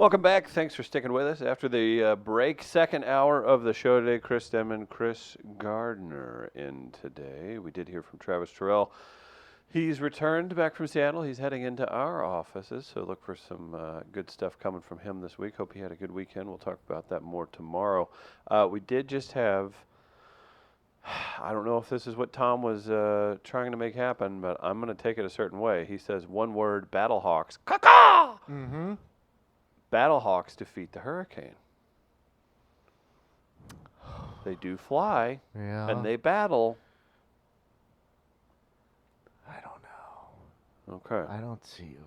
Welcome back. Thanks for sticking with us. After the break, second hour of the show today, Chris Denman, Chris Gardner in today. We did hear from Travis Terrell. He's returned back from Seattle. He's heading into our offices, so look for some good stuff coming from him this week. Hope he had a good weekend. We'll talk about that more tomorrow. We did just have, I don't know if this is what Tom was trying to make happen, but I'm going to take it a certain way. He says one word, Battlehawks. Caw-caw! Mm-hmm. Battlehawks defeat the Hurricane. They do fly, and they battle. I don't know. Okay. I don't see you.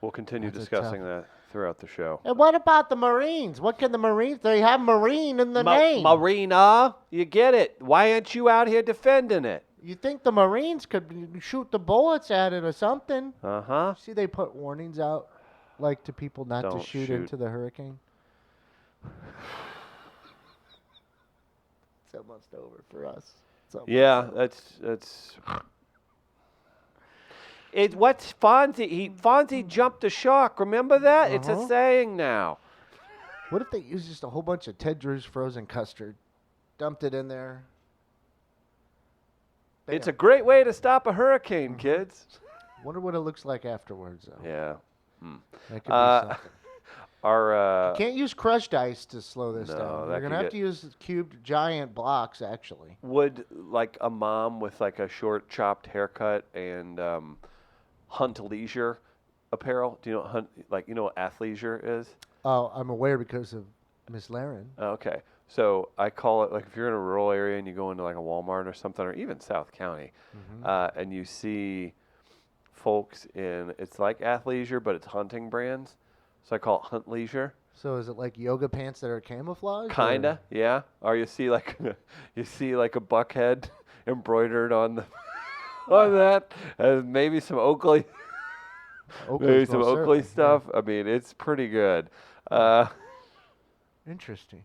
We'll continue That's discussing that throughout the show. And what about the Marines? What can the Marines? They have Marine in the name. Marina, you get it. Why aren't you out here defending it? You think the Marines could shoot the bullets at it or something? Uh-huh. See, they put warnings out, like to people not Don't to shoot shoot. into the hurricane. It's almost over for us. Yeah, that's. What's Fonzie? Fonzie jumped the shark. Remember that? It's a saying now. What if they used just a whole bunch of Ted Drew's frozen custard, dumped it in there? Bam. It's a great way to stop a hurricane, kids. Wonder what it looks like afterwards, though. Yeah. That could be something. Our Can't use crushed ice to slow this No, down. that You're gonna could have to use cubed giant blocks, actually. would like a mom with like a short chopped haircut and hunt leisure apparel. Do you know what athleisure is? Oh, I'm aware because of Miss Laren. Okay. So I call it, like, if you're in a rural area and you go into like a Walmart or something, or even South County, and you see folks in, it's like athleisure, but it's hunting brands. So I call it hunt leisure. So is it like yoga pants that are camouflage? Kinda, yeah. Or you see like a buck head embroidered on the on that, and maybe some Oakley, maybe some Oakley stuff. Yeah. I mean, it's pretty good. Interesting.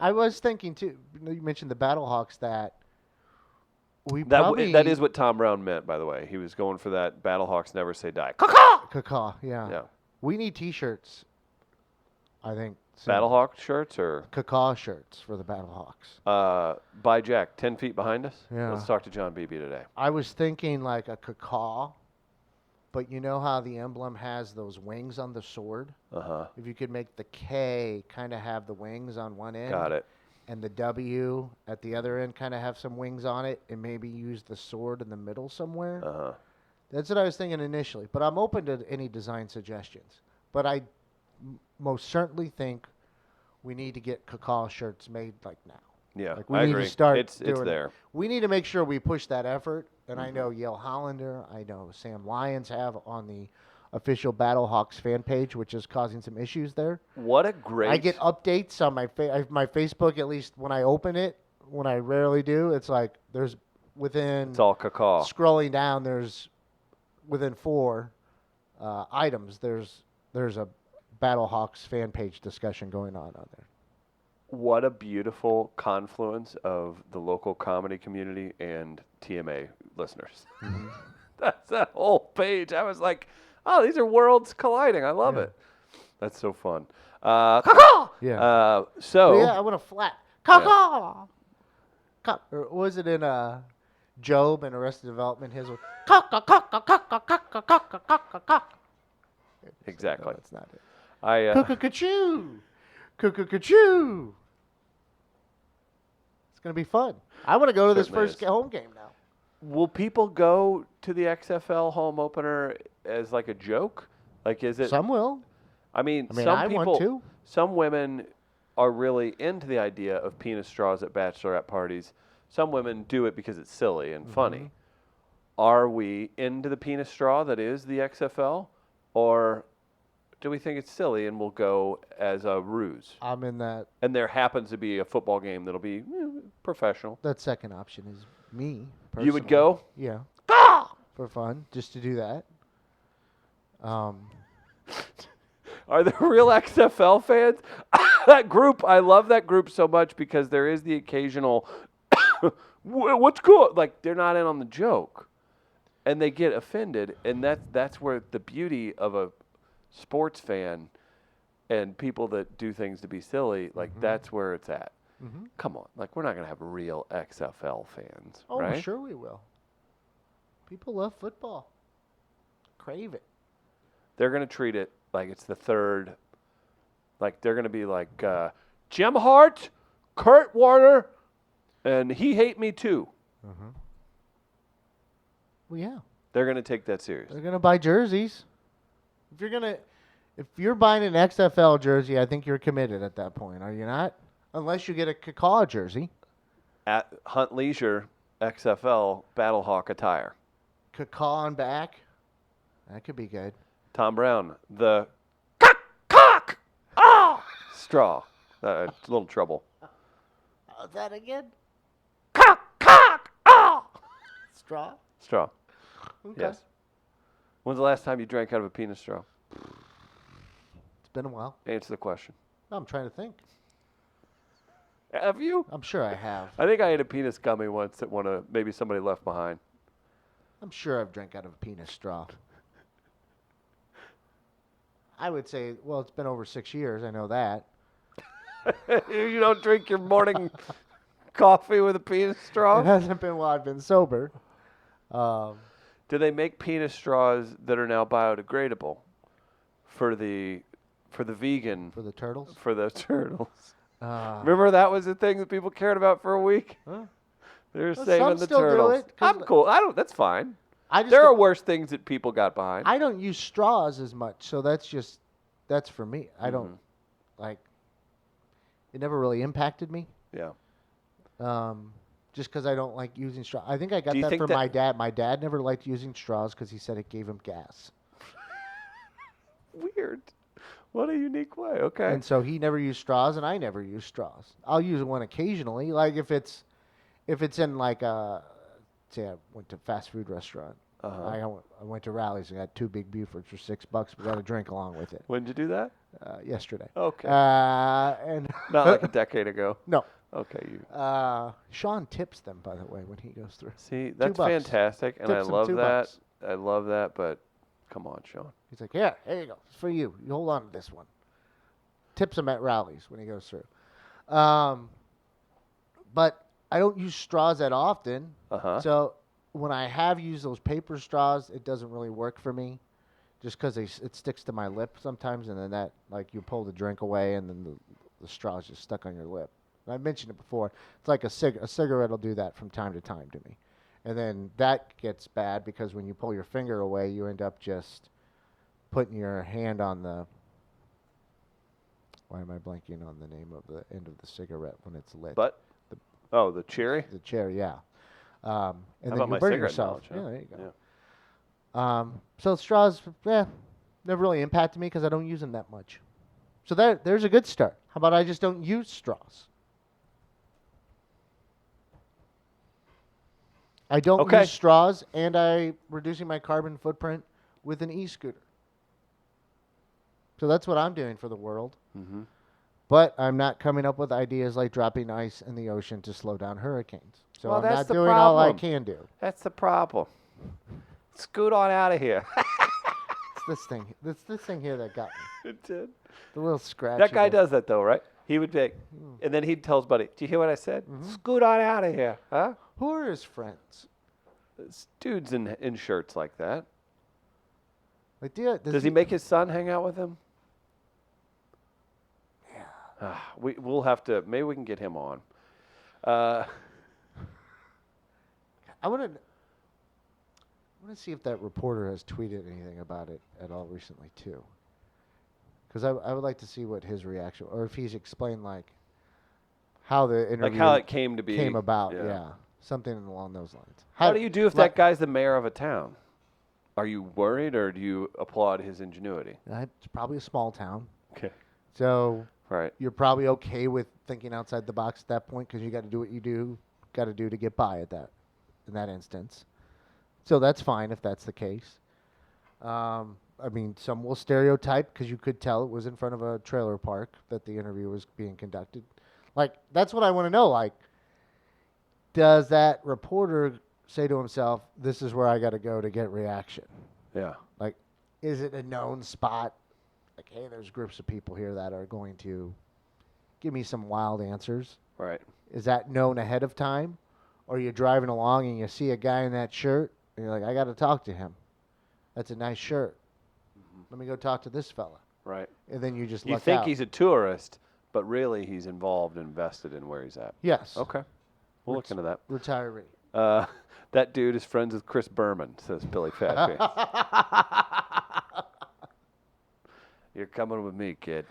I was thinking too. You mentioned the Battlehawks that that is what Tom Brown meant, by the way. He was going for that Battlehawks never say die. Caw-caw! Yeah. Yeah. We need T-shirts, I think. Soon. Battlehawk shirts or? Caw shirts for the Battlehawks. By Jack, 10 feet behind us. Yeah. Let's talk to John Beebe today. I was thinking like a caw, but you know how the emblem has those wings on the sword? Uh-huh. If you could make the K kind of have the wings on one end. Got it. And the W at the other end kind of have some wings on it, and maybe use the sword in the middle somewhere. Uh-huh. That's what I was thinking initially, but I'm open to any design suggestions. But I most certainly think we need to get caw shirts made like now. Yeah, like we I need agree. To start it's there. We need to make sure we push that effort, and I know Yale Hollander, I know Sam Lyons have on the official Battlehawks fan page, which is causing some issues there. What a great... I get updates on my Facebook, at least when I open it. When I rarely do, it's like there's within... It's all caw. Scrolling down, there's within 4 items, there's a Battlehawks fan page discussion going on there. What a beautiful confluence of the local comedy community and TMA listeners. Mm-hmm. That's that whole page. I was like, oh, these are worlds colliding. I love it. That's so fun. Caw-caw! Yeah. So yeah, I want a flat. Caw-caw! Yeah. Or was it in Job and Arrested Development? His was caw-caw-caw-caw-caw-caw-caw-caw-caw-caw. Exactly. No, that's not it. Cuckoo-ca-choo! Cuckoo-ca-choo! It's going to be fun. I want to go to this first home game now. Will people go to the XFL home opener as like a joke? Like, is it? Some will. I mean I want to. Some women are really into the idea of penis straws at bachelorette parties. Some women do it because it's silly and funny. Are we into the penis straw that is the XFL? Or do we think it's silly and we'll go as a ruse? I'm in that. And there happens to be a football game that'll be professional. That second option is me. Personally. You would go? Yeah. Ah! For fun, just to do that. Are there real XFL fans? That group, I love that group so much because there is the occasional, what's cool? Like, they're not in on the joke. And they get offended, and that's where the beauty of a sports fan and people that do things to be silly, like that's where it's at. Mm-hmm. Come on, like we're not gonna have real XFL fans, Oh, right? sure we will. People love football. Crave it. They're gonna treat it like it's the third. Like they're gonna be like Jim Hart, Kurt Warner, and he hate me too. Mm-hmm. Well, yeah. They're gonna take that serious. They're gonna buy jerseys. If you're buying an XFL jersey, I think you're committed at that point, are you not? Unless you get a Cacaw jersey. At Hunt Leisure, XFL Battlehawk attire. Cacaw on back. That could be good. Tom Brown, the cock straw. A little trouble. That again? Cock Straw? straw. Okay. Yes. When's the last time you drank out of a penis straw? It's been a while. Answer the question. I'm trying to think. Have you? I'm sure I have. I think I ate a penis gummy once that maybe somebody left behind. I'm sure I've drank out of a penis straw. I would say, well, it's been over 6 years. I know that. You don't drink your morning coffee with a penis It straw? hasn't been while I've been sober. Do they make penis straws that are now biodegradable for the vegan For the turtles? for the turtles? Remember that was the thing that people cared about for a week? Huh? They're Well, saving some the still do turtles. it, 'cause I'm cool. That's fine. I just There are don't- worse things that people got behind. I don't use straws as much, so that's for me. I don't like. It never really impacted me. Yeah. Just because I don't like using straws. I think I got Do you that think from that- my dad. My dad never liked using straws because he said it gave him gas, Weird. What a unique way. Okay. and so he never used straws, and I never use straws. I'll use one occasionally, like if it's in like a, say I went to a fast food restaurant. Uh-huh. I went to Rally's and got 2 big Bufords for $6. We got a drink along with it When did you do that? yesterday. Okay. And Not like a decade ago. no. Okay. Sean tips them, by the way, when he goes through. See, that's $2. fantastic, and I Tips him love $2. that. I love that, but come on, Sean. He's like, yeah, here you go. It's for you. You hold on to this one. Tips him at Rallies when he goes through. But I don't use straws that often. Uh-huh. So when I have used those paper straws, it doesn't really work for me. Just because it sticks to my lip sometimes, and then that, like, you pull the drink away, and then the straw's just stuck on your lip. And I mentioned it before. It's like a cigarette will do that from time to time to me. And then that gets bad because when you pull your finger away, you end up just putting your hand on the... Why am I blanking on the name of the end of the cigarette when it's lit? But the cherry. The chair, yeah. And How then about you my burn cigarette yourself. knowledge, huh? Yeah, there you go. Yeah. So straws, never really impacted me because I don't use them that much. So there's a good start. How about I just don't use straws? I don't use straws, and I'm reducing my carbon footprint with an e-scooter. So that's what I'm doing for the world. Mm-hmm. But I'm not coming up with ideas like dropping ice in the ocean to slow down hurricanes. So Well, I'm that's not the doing all I problem. can do. That's the problem. Scoot on out of here. It's this thing. It's this thing here that got me. It did. The little scratch. That guy does that though, right? He would be, and then he'd tell his buddy, "Do you hear what I said? Scoot on out of here, huh?" Who are his friends? It's dudes in shirts like that. Like, Does he make his son hang out with him? Yeah. We'll have to. Maybe we can get him on. I want to see if that reporter has tweeted anything about it at all recently too. Because I would like to see what his reaction, or if he's explained like how the interview Like how it came to be. came about. Yeah, something along those lines. How do you do if that guy's the mayor of a town? Are you worried, or do you applaud his ingenuity? It's probably a small town, Okay. so Right. you're probably okay with thinking outside the box at that point because you got to do what you got to do to get by in that instance. So that's fine if that's the case. I mean, some will stereotype because you could tell it was in front of a trailer park that the interview was being conducted. Like, that's what I want to know. Like, does that reporter say to himself, this is where I got to go to get reaction? Yeah. Like, is it a known spot? like, hey, there's groups of people here that are going to give me some wild answers. Right. Is that known ahead of time? Or you're driving along and you see a guy in that shirt, and you're like, I got to talk to him. That's a nice shirt. Let me go talk to this fella. Right. And then you just You luck think out. he's a tourist, but really he's involved and invested in where he's at. Yes. Okay. We'll look into that. Retiree. That dude is friends with Chris Berman, says Billy Fatface. You're coming with me, kid.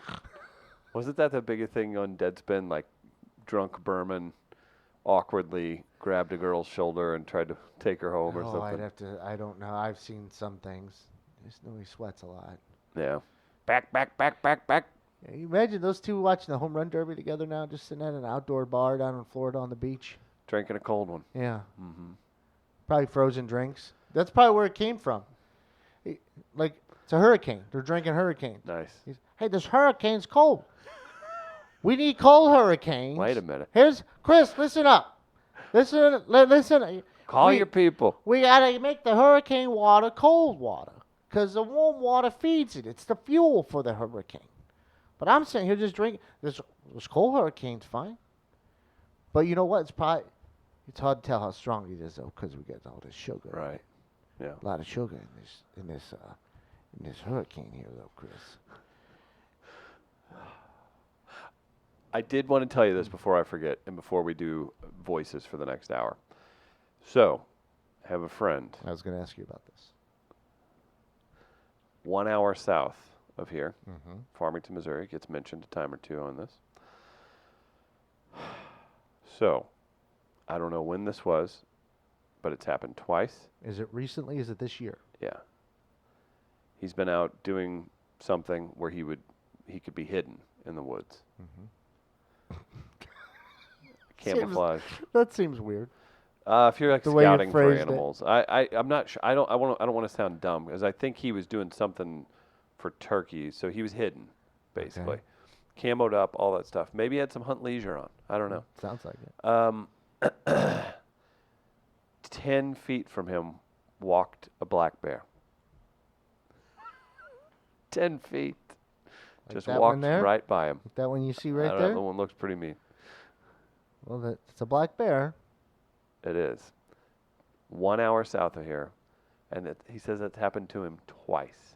Wasn't that the biggest thing on Deadspin? Like, drunk Berman awkwardly grabbed a girl's shoulder and tried to take her home or Oh, I'd something. have to. I don't know. I've seen some things. I just know he sweats a lot. Yeah. Back, back, back, back, back. Yeah, you imagine those two watching the home run derby together now, just sitting at an outdoor bar down in Florida on the beach. Drinking a cold one. Yeah. Mm-hmm. Probably frozen drinks. That's probably where it came from. Like, it's a hurricane. They're drinking hurricane. Nice. Hey, this hurricane's cold. We need cold hurricanes. Wait a minute. Here's Chris. Listen up. Listen. Call your people. We gotta make the hurricane water cold water, cause the warm water feeds it. It's the fuel for the hurricane. But I'm sitting here just drinking. This cold hurricane's fine. But you know what? It's hard to tell how strong it is though, cause we got all this sugar. Right. Yeah. A lot of sugar in this hurricane here, though, Chris. I did want to tell you this before I forget and before we do voices for the next hour. So, I have a friend I was going to ask you about this. 1 hour south of here, Mm-hmm. Farmington, Missouri. Gets mentioned a time or two on this. So, I don't know when this was, but it's happened twice. Is it recently? Is it this year? Yeah. He's been out doing something where he could be hidden in the woods. Mm-hmm. Camouflage. That seems weird. If you're like The way you scouting for phrased it. animals, I'm not sure. I don't want to sound dumb because I think he was doing something for turkeys, so he was hidden, basically, camoed up, all that stuff. Maybe he had some hunt leisure on. I don't know. Sounds like it. 10 feet from him walked a black bear. 10 feet. Like Just that one walked there? right by him. Like that one you see I right don't know, there? the one looks pretty mean. Well, it's a black bear. It is. 1 hour south of here. And he says that's happened to him twice.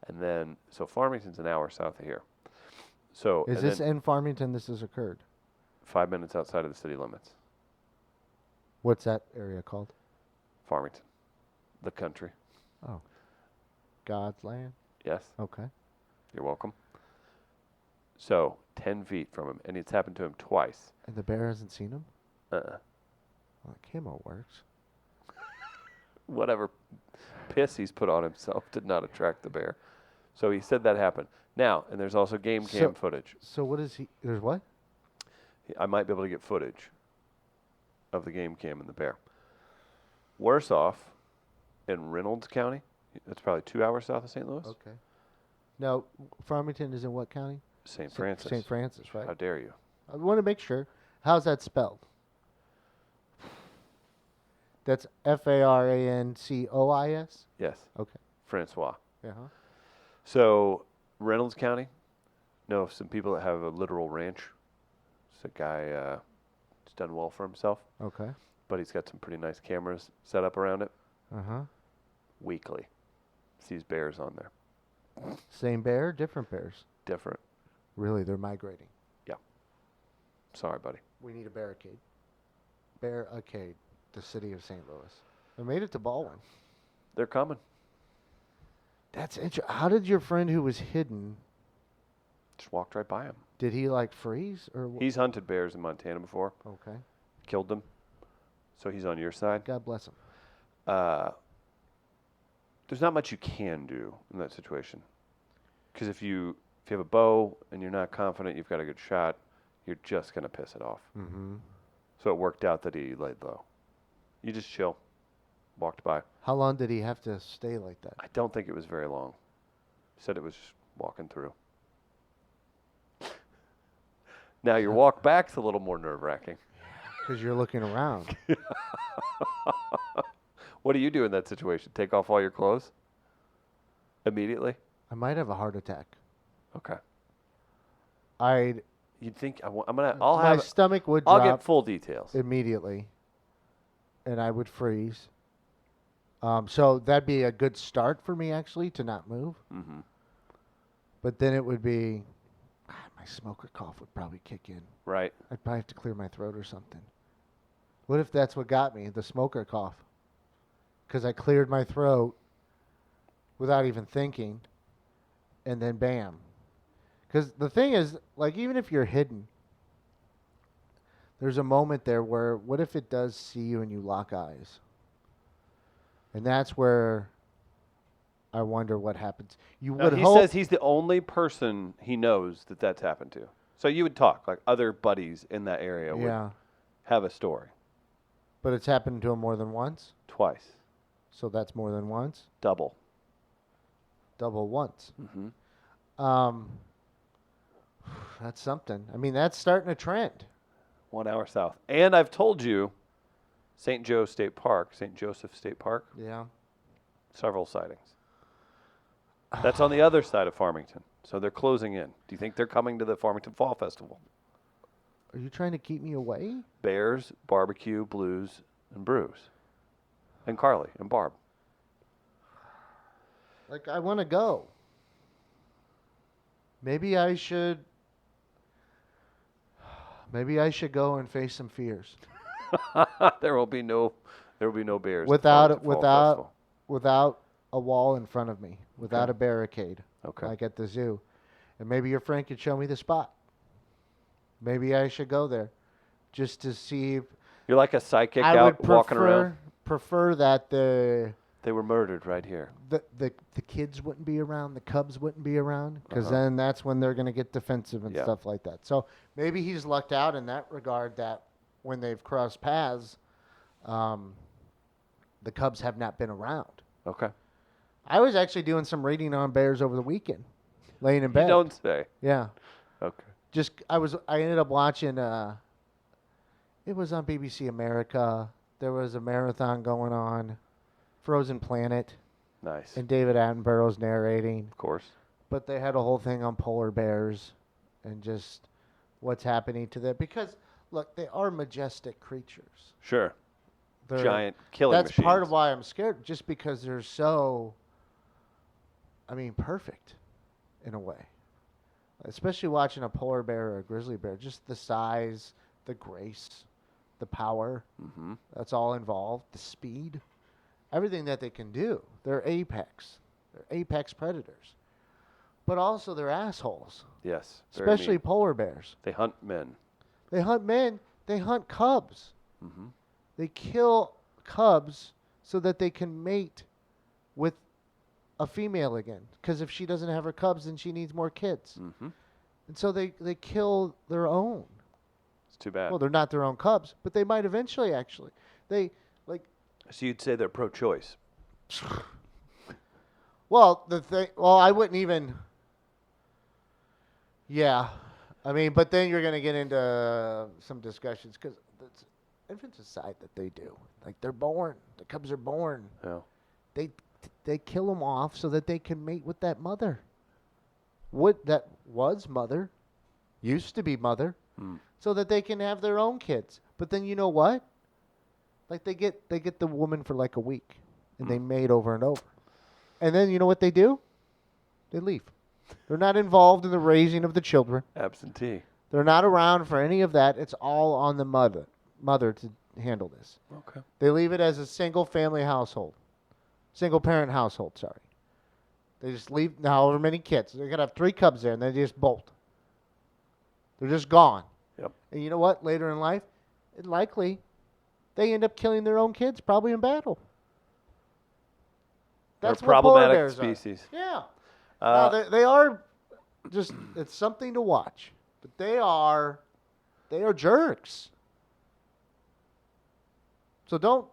And then, so Farmington's an hour south of here. So, Is and this then in Farmington this has occurred? 5 minutes outside of the city limits. What's that area called? Farmington. The country. Oh. God's land? Yes, Okay. you're welcome. So, 10 feet from him. And it's happened to him twice. And the bear hasn't seen him? Uh-uh. Well, camo works. Whatever piss he's put on himself did not attract the bear. So he said that happened. Now, and there's also game cam footage. So what is he? There's what? I might be able to get footage of the game cam and the bear. Worse off, in Reynolds County, that's probably 2 hours south of St. Louis. Okay. Now, Farmington is in what county? St. Francis. St. Francis, right? How dare you? I want to make sure. How's that spelled? That's Farrancois? Yes, Okay. Francois. Yeah. So, Reynolds County, know some people that have a literal ranch. It's a guy who's done well for himself, Okay. but he's got some pretty nice cameras set up around it. Uh-huh. Weekly. Sees bears on there. Same bear, different bears. Different. Really, they're migrating. Sorry, buddy. We need a barricade. Barricade, the city of St. Louis. They made it to Baldwin. They're coming. That's interesting. How did your friend who was hidden, Just walked right by him. did he like freeze or what? He's hunted bears in Montana before, Okay. killed them. So he's on your side. God bless him. There's not much you can do in that situation. Because if you have a bow and you're not confident you've got a good shot, you're just going to piss it off. Mm-hmm. So it worked out that he laid low. You just chill. Walked by. How long did he have to stay like that? I don't think it was very long. Said it was just walking through. Now your walk back's a little more nerve-wracking. Because you're looking around. What do you do in that situation? Take off all your clothes? Immediately? I might have a heart attack. Okay. I'd You'd think I'll my have stomach would I'll drop get full details. immediately, and I would freeze. So that'd be a good start for me actually to not move. Mm-hmm. But then it would be my smoker cough would probably kick in. Right. I'd probably have to clear my throat or something. What if that's what got me, the smoker cough? Because I cleared my throat without even thinking, and then bam. Because the thing is, like, even if you're hidden, there's a moment there where what if it does see you and you lock eyes? And that's where I wonder what happens. You Now, would he hope. says he's the only person he knows that's happened to. So you would talk, like other buddies in that area would Yeah, have a story. but it's happened to him more than once. Twice. So that's more than once. Double. Double once. Mm-hmm. That's something. I mean, that's starting a trend. 1 hour south. And I've told you, St. Joseph State Park, Yeah. several sightings. That's on the other side of Farmington. So they're closing in. Do you think they're coming to the Farmington Fall Festival? Are you trying to keep me away? Bears, barbecue, blues, and brews. And Carly and Barb. Like, I want to go. Maybe I should. Maybe I should go and face some fears. There will be no bears. at the Without Farmington Fall Festival. without a wall in front of me, without Okay. a barricade, Okay. like at the zoo. And maybe your friend could show me the spot. Maybe I should go there, just to see. If You're like a psychic I out would walking around. prefer that They were murdered right here. the kids wouldn't be around, the cubs wouldn't be around, because Uh-huh. then that's when they're going to get defensive and Yeah. stuff like that. So maybe he's lucked out in that regard that when they've crossed paths, the cubs have not been around. Okay. I was actually doing some reading on bears over the weekend, laying in You bed. don't say. Yeah, Okay. I ended up watching. It was on BBC America. There was a marathon going on, Frozen Planet, Nice. and David Attenborough's narrating. Of course. But they had a whole thing on polar bears and just what's happening to them. Because, look, they are majestic creatures. Sure. They're, Giant killing That's machines. part of why I'm scared, just because they're so, perfect in a way. Especially watching a polar bear or a grizzly bear. Just the size, the grace, the power. Mm-hmm. That's all involved. The speed. Everything that they can do. They're apex. They're apex predators. But also they're assholes. Yes. Very Especially mean. polar bears. They hunt men. They hunt men. They hunt cubs. Mm-hmm. They kill cubs so that they can mate with a female again. Because if she doesn't have her cubs, then she needs more kids. Mm-hmm. And so they kill their own. It's too bad. Well, they're not their own cubs, but they might eventually actually. They, like, So you'd say they're pro-choice. well, I wouldn't even. Yeah. But then you're going to get into some discussions because it's infanticide that they do. Like, they're born. The cubs are born. Yeah. They kill them off so that they can mate with that mother. That was mother. Used to be mother. Mm. So that they can have their own kids. But then you know what? Like, they get the woman for like a week. And they mate over and over. And then you know what they do? They leave. They're not involved in the raising of the children. Absentee. They're not around for any of that. It's all on the mother to handle this. Okay. They leave it as a single family household. Single parent household, sorry. They just leave however many kids. They're going to have 3 cubs there, and they just bolt. They're just gone. Yep. And you know what? Later in life, likely, they end up killing their own kids, probably in battle. That's They're a what polar problematic bears species. are. Yeah. Uh, No, they are just, it's something to watch. But they are jerks. So don't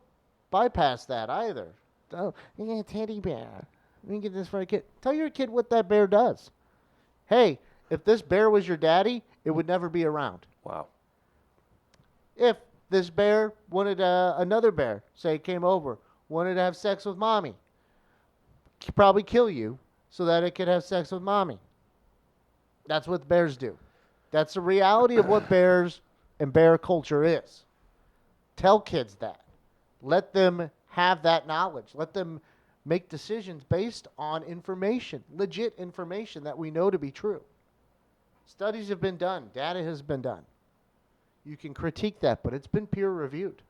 bypass that either. Oh, you get a teddy bear. Let me get this for a kid. Tell your kid what that bear does. Hey, if this bear was your daddy, it would never be around. Wow. If this bear wanted another bear, say came over, wanted to have sex with mommy, probably kill you so that it could have sex with mommy. That's what bears do. That's the reality of what bears and bear culture is. Tell kids that. Let them have that knowledge. Let them make decisions based on information, legit information that we know to be true. Studies have been done. Data has been done. You can critique that, but it's been peer reviewed.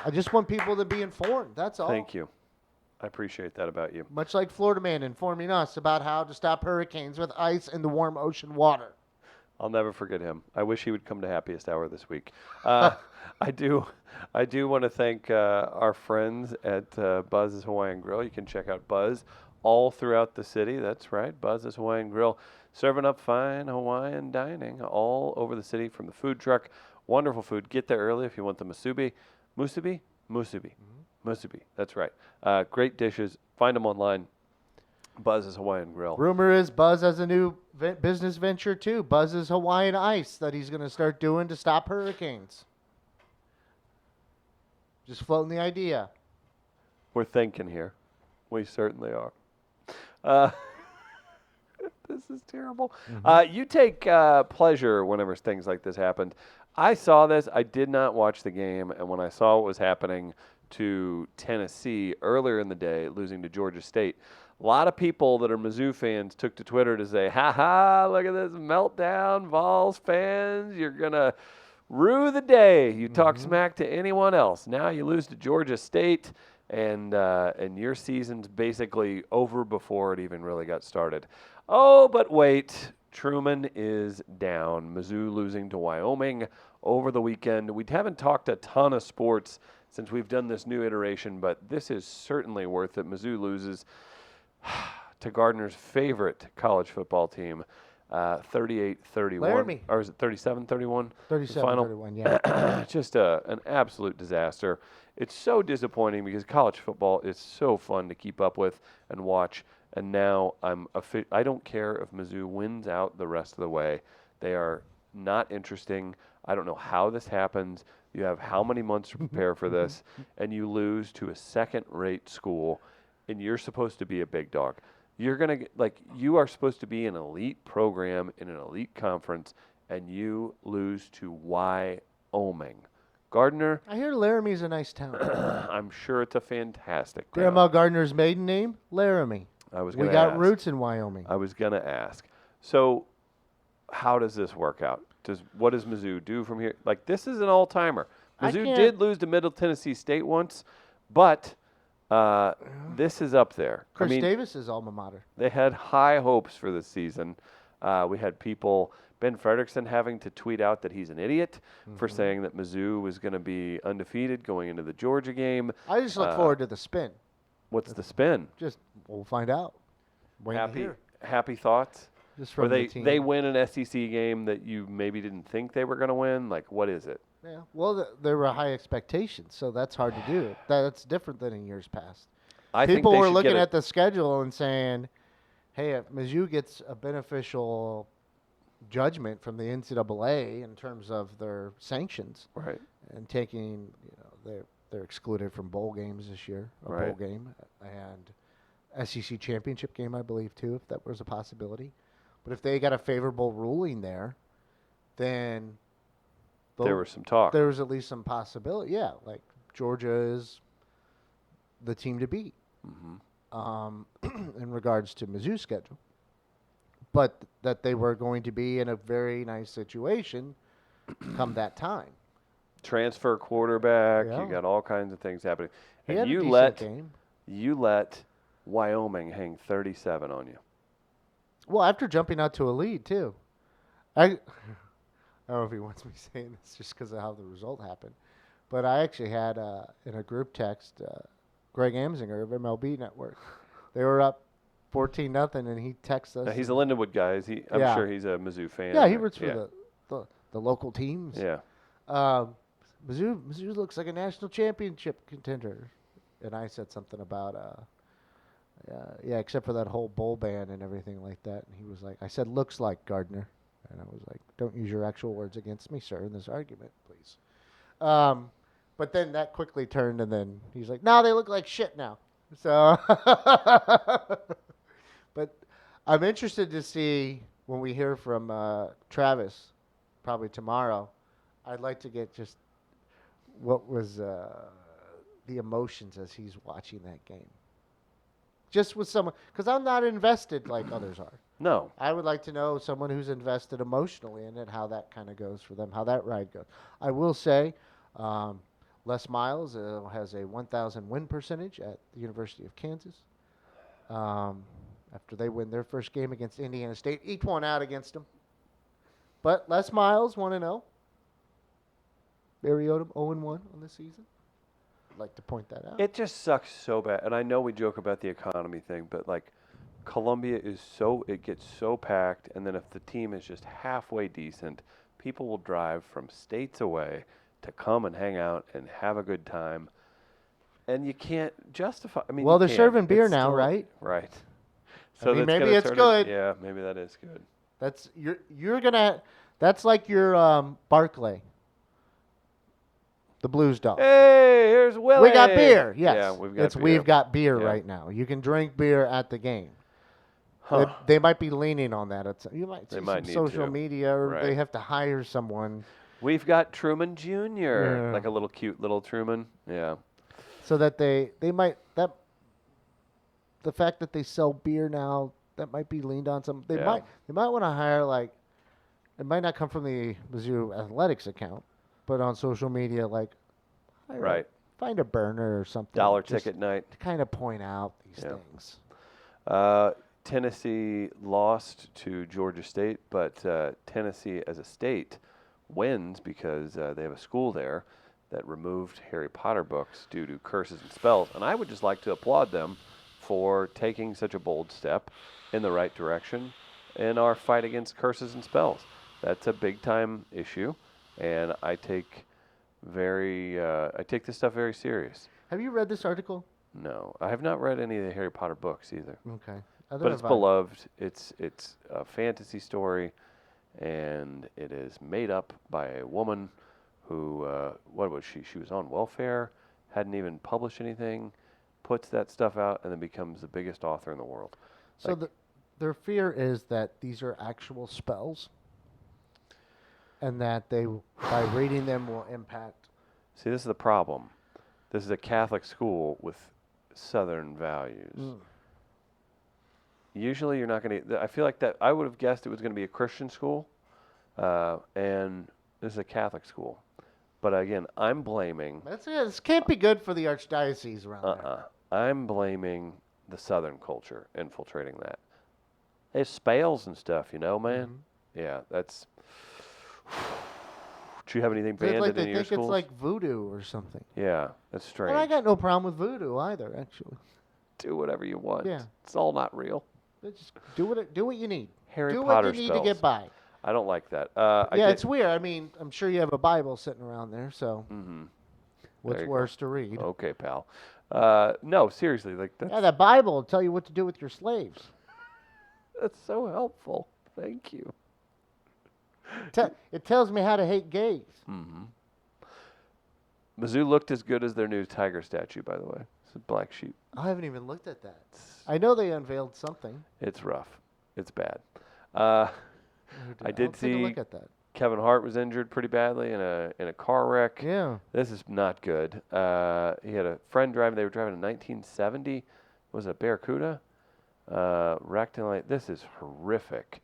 I just want people to be informed. That's all. Thank you. I appreciate that about you. Much like Florida Man informing us about how to stop hurricanes with ice in the warm ocean water. I'll never forget him. I wish he would come to Happiest Hour this week. I do want to thank our friends at Buzz's Hawaiian Grill. You can check out Buzz all throughout the city. That's right, Buzz's Hawaiian Grill, serving up fine Hawaiian dining all over the city from the food truck. Wonderful food. Get there early if you want the musubi. Musubi? Musubi. Musubi. That's right. Great dishes. Find them online. Buzz's Hawaiian Grill. Rumor is Buzz has a new business venture too. Buzz's Hawaiian Ice that he's going to start doing to stop hurricanes. Just floating the idea. We're thinking here. We certainly are. This is terrible. You take pleasure whenever things like this happen. I saw this. I did not watch the game, and when I saw what was happening to Tennessee earlier in the day, losing to Georgia State, a lot of people that are Mizzou fans took to Twitter to say, ha, look at this meltdown, Vols fans. You're going to rue the day you talk smack to anyone else. Now you lose to Georgia State, and your season's basically over before it even really got started. Oh, but wait. Truman is down. Mizzou losing to Wyoming over the weekend. We haven't talked a ton of sports since we've done this new iteration, but this is certainly worth it. Mizzou loses to Gardner's favorite college football team, 38-31. Laramie. Or is it 37-31? 37-31, yeah. Just an absolute disaster. It's so disappointing because college football is so fun to keep up with and watch. And now I don't care if Mizzou wins out the rest of the way. They are not interesting. I don't know how this happens. You have how many months to prepare for this, and you lose to a second-rate school, and you're supposed to be a big dog. You're going to you are supposed to be an elite program in an elite conference, and you lose to Wyoming. Gardner. I hear Laramie's a nice town. I'm sure it's a fantastic town. Grandma Gardner's maiden name? Laramie. We got roots in Wyoming. I was going to ask. So how does this work out? What does Mizzou do from here? This is an all-timer. Mizzou did lose to Middle Tennessee State once, but this is up there. Chris Davis's alma mater. They had high hopes for this season. We had people, Ben Frederickson, having to tweet out that he's an idiot for saying that Mizzou was going to be undefeated going into the Georgia game. I just look forward to the spin. What's the spin? We'll find out. Happy thoughts? Just from the team. They win an SEC game that you maybe didn't think they were going to win? What is it? Yeah. Well, there were high expectations, so that's hard to do. That's different than in years past. People were looking at the schedule and saying, hey, if Mizzou gets a beneficial judgment from the NCAA in terms of their sanctions, right, and taking, they're excluded from bowl games this year, bowl game, and SEC championship game, I believe, too, if that was a possibility. But if they got a favorable ruling there, then there was some talk. There was at least some possibility. Yeah, Georgia is the team to beat in regards to Mizzou's schedule. But that they were going to be in a very nice situation come that time. Transfer quarterback. Yeah. You got all kinds of things happening. And you let Wyoming hang 37 on you. Well, after jumping out to a lead, too. I don't know if he wants me saying this just because of how the result happened. But I actually had, in a group text, Greg Amsinger of MLB Network. They were up 14-0, and he texted us. Now, he's a Lindenwood guy. I'm sure he's a Mizzou fan. Yeah, he roots for the local teams. Yeah. Mizzou looks like a national championship contender. And I said something about, except for that whole bowl ban and everything like that. And he was like, I said, looks like, Gardner. And I was like, don't use your actual words against me, sir, in this argument, please. But then that quickly turned, and then he's like, no, they look like shit now. So, But I'm interested to see when we hear from Travis, probably tomorrow. I'd like to get just what was the emotions as he's watching that game. Just with someone, because I'm not invested like others are. No. I would like to know someone who's invested emotionally in it, how that kind of goes for them, how that ride goes. I will say, Les Miles has a 1,000 win percentage at the University of Kansas. After they win their first game against Indiana State, each one out against them. But Les Miles 1-0. Barry Odom 0-1 on the season. I'd like to point that out. It just sucks so bad. And I know we joke about the economy thing, but like Columbia it gets so packed, and then if the team is just halfway decent, people will drive from states away to come and hang out and have a good time. And you can't justify. I mean, well, you they're can. serving beer It's now, still- right? Right. I mean, that's maybe gonna it's turn good. Yeah, maybe that is good. That's you're gonna. That's like your Barclay, the Blues dog. Hey, here's Willie. We got beer. Yes, Yeah, we've got beer. We've got beer Yeah. right now. You can drink beer at the game. Huh. They might be leaning on that. You might see They might some need social to. media, or they Right. have to hire someone We've got Truman Jr. Yeah. Like a little cute little Truman. Yeah. so that they might that. The fact that they sell beer now, that might be leaned on some. They Yeah. might want to hire like. It might not come from the Mizzou Athletics account, but on social media, like, hire Right. find a burner or something. Dollar just ticket night. to kind of point out these Yeah. things. Tennessee lost to Georgia State, but Tennessee as a state wins because they have a school there that removed Harry Potter books due to curses and spells. And I would just like to applaud them for taking such a bold step in the right direction in our fight against curses and spells. That's a big time issue, and I take this stuff very serious. Have you read this article? No, I have not read any of the Harry Potter books either. Okay. But it's beloved. It's a fantasy story, and it is made up by a woman who what was she? She was on welfare, hadn't even published anything, puts that stuff out, and then becomes the biggest author in the world. So their fear is that these are actual spells, and that they, by reading them, will impact. See, this is the problem. This is a Catholic school with Southern values. Usually, you're not going to. I feel like that. I would have guessed it was going to be a Christian school, and this is a Catholic school. But again, I'm blaming. This can't be good for the archdiocese around there. I'm blaming the Southern culture infiltrating that. It's spells and stuff, man. Mhm. Yeah, that's. Do you have anything It's like banned they in your think schools? it's like voodoo or something. Yeah, that's strange. And I got no problem with voodoo either, actually. Do whatever you want. Yeah. It's all not real. Just do what you need. Harry do Potter what you need spells. to get by. I don't like that. It's weird. I mean, I'm sure you have a Bible sitting around there, so Mm-hmm. what's There you worse to read? Okay, pal. No, seriously, like that's, Yeah, that Bible will tell you what to do with your slaves. that's so helpful. Thank you. It tells me how to hate gays. Mm-hmm. Mizzou looked as good as their new tiger statue, by the way. It's a black sheep. I haven't even looked at that. I know they unveiled something. It's rough. It's bad. I did I'll take a see- look at that. Kevin Hart was injured pretty badly in a car wreck. Yeah. This is not good. He had a friend driving. They were driving a 1970. Was it a Barracuda? Wrecked and like this is horrific.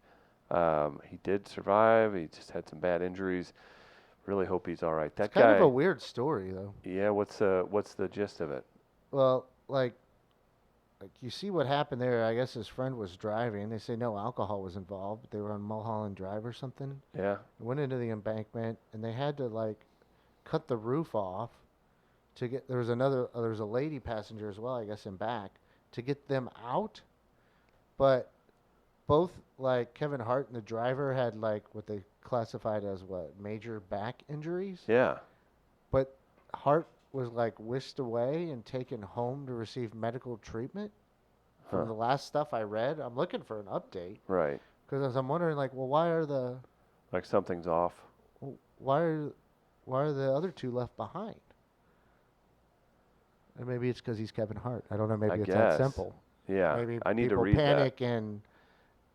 He did survive. He just had some bad injuries. Really hope he's all right. That It's kind guy. of a weird story, though. Yeah. What's the gist of it? Well, like you see what happened there. I guess his friend was driving. They say no alcohol was involved. They were on Mulholland Drive or something. Yeah. Went into the embankment, and they had to cut the roof off to get. There was a lady passenger as well, I guess, in back to get them out. But both Kevin Hart and the driver had what they classified as major back injuries. Yeah. But Hart was whisked away and taken home to receive medical treatment. From the last stuff I read, I'm looking for an update Right. because I'm wondering well, why are Like something's off. why are the other two left behind? And maybe it's because he's Kevin Hart. I don't know. Maybe I it's guess. that simple. Yeah, Maybe I need to people read panic in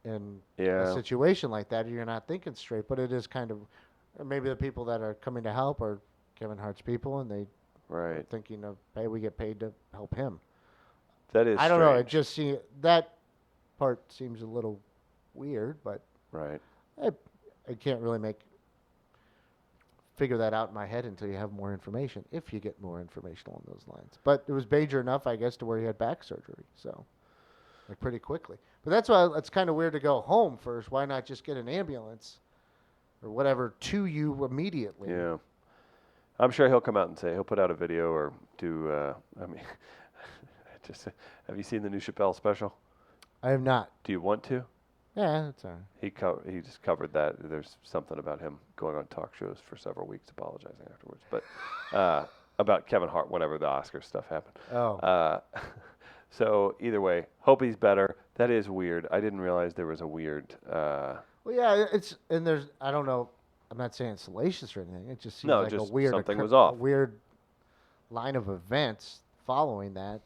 a Yeah, situation like that. You're not thinking straight, but it is kind of, or maybe the people that are coming to help are Kevin Hart's people, and they are right. thinking of, hey, we get paid to help him. That is I don't know. It strange. just seems that part seems a little weird, but Right. I, I can't really figure that out in my head until you have more information. If you get more information along those lines, but it was major enough, I guess, to where he had back surgery. So, like pretty quickly. But that's why it's kind of weird to go home first. Why not just get an ambulance or whatever to you immediately? Yeah. I'm sure he'll come out and say he'll put out a video or do. I mean, just have you seen the new Chappelle special? I have not. Do you want to? Yeah, that's all right. He just covered that. There's something about him going on talk shows for several weeks, apologizing afterwards. But about Kevin Hart, whenever the Oscar stuff happened. Oh. So either way, hope he's better. That is weird. I didn't realize there was a weird. Well, yeah, and there's I don't know. I'm not saying it's salacious or anything. It just seems No, like just a weird something was off. a weird line of events following that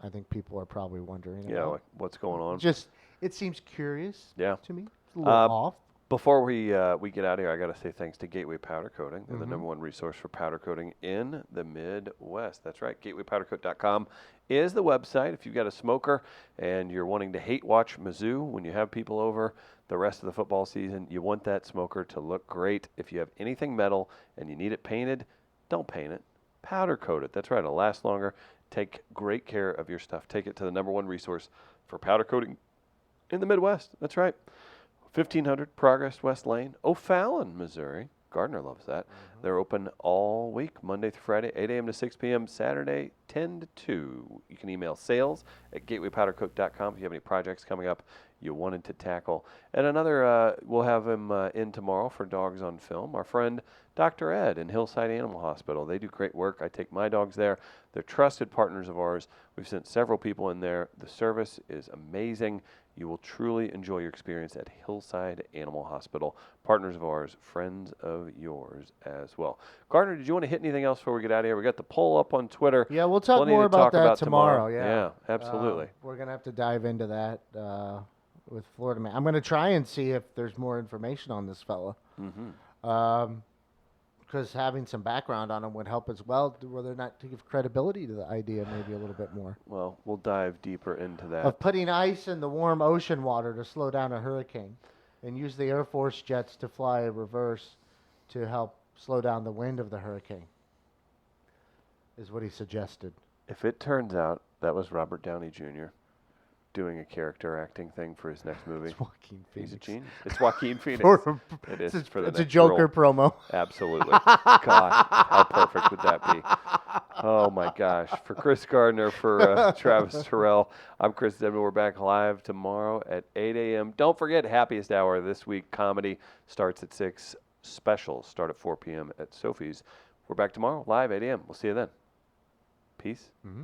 I think people are probably wondering Yeah, about. like what's going on? Just it seems curious Yeah. to me. It's a little off. Before we get out of here, I got to say thanks to Gateway Powder Coating. They're the Mhm. number one resource for powder coating in the Midwest. That's right. GatewayPowderCoat.com is the website. If you've got a smoker and you're wanting to hate watch Mizzou when you have people over the rest of the football season, you want that smoker to look great. If you have anything metal and you need it painted, don't paint it. Powder coat it. That's right. It'll last longer. Take great care of your stuff. Take it to the number one resource for powder coating in the Midwest. That's right. 1500 Progress West Lane, O'Fallon, Missouri. Gardner loves that. They're open all week, Monday through Friday, 8 a.m. to 6 p.m., Saturday, 10 to 2. You can email sales@gatewaypowdercoat.com if you have any projects coming up you wanted to tackle. And another, we'll have him in tomorrow for Dogs on Film. Our friend Dr. Ed in Hillside Animal Hospital. They do great work. I take my dogs there. They're trusted partners of ours. We've sent several people in there. The service is amazing. You will truly enjoy your experience at Hillside Animal Hospital. Partners of ours, friends of yours as well. Gardner, did you want to hit anything else before we get out of here? We got the poll up on Twitter. Yeah, we'll talk Plenty more to about talk that about tomorrow. Yeah, absolutely. We're gonna have to dive into that with Florida Man. I'm gonna try and see if there's more information on this fella. Mm-hmm. Because having some background on him would help as well, whether or not to give credibility to the idea maybe a little bit more. Well, we'll dive deeper into that. Of putting ice in the warm ocean water to slow down a hurricane and use the Air Force jets to fly reverse to help slow down the wind of the hurricane is what he suggested. If it turns out that was Robert Downey Jr. doing a character acting thing for his next movie, It's Joaquin Phoenix. he's a genius. It's Joaquin Phoenix. It is for the It's a next Joker role. promo. Absolutely. God, how perfect would that be? Oh, my gosh. For Chris Gardner, for Travis Terrell, I'm Chris Dedman. We're back live tomorrow at 8 a.m. Don't forget, happiest hour this week. Comedy starts at 6. Specials start at 4 p.m. at Sophie's. We're back tomorrow, live, 8 a.m. We'll see you then. Peace. Mm-hmm.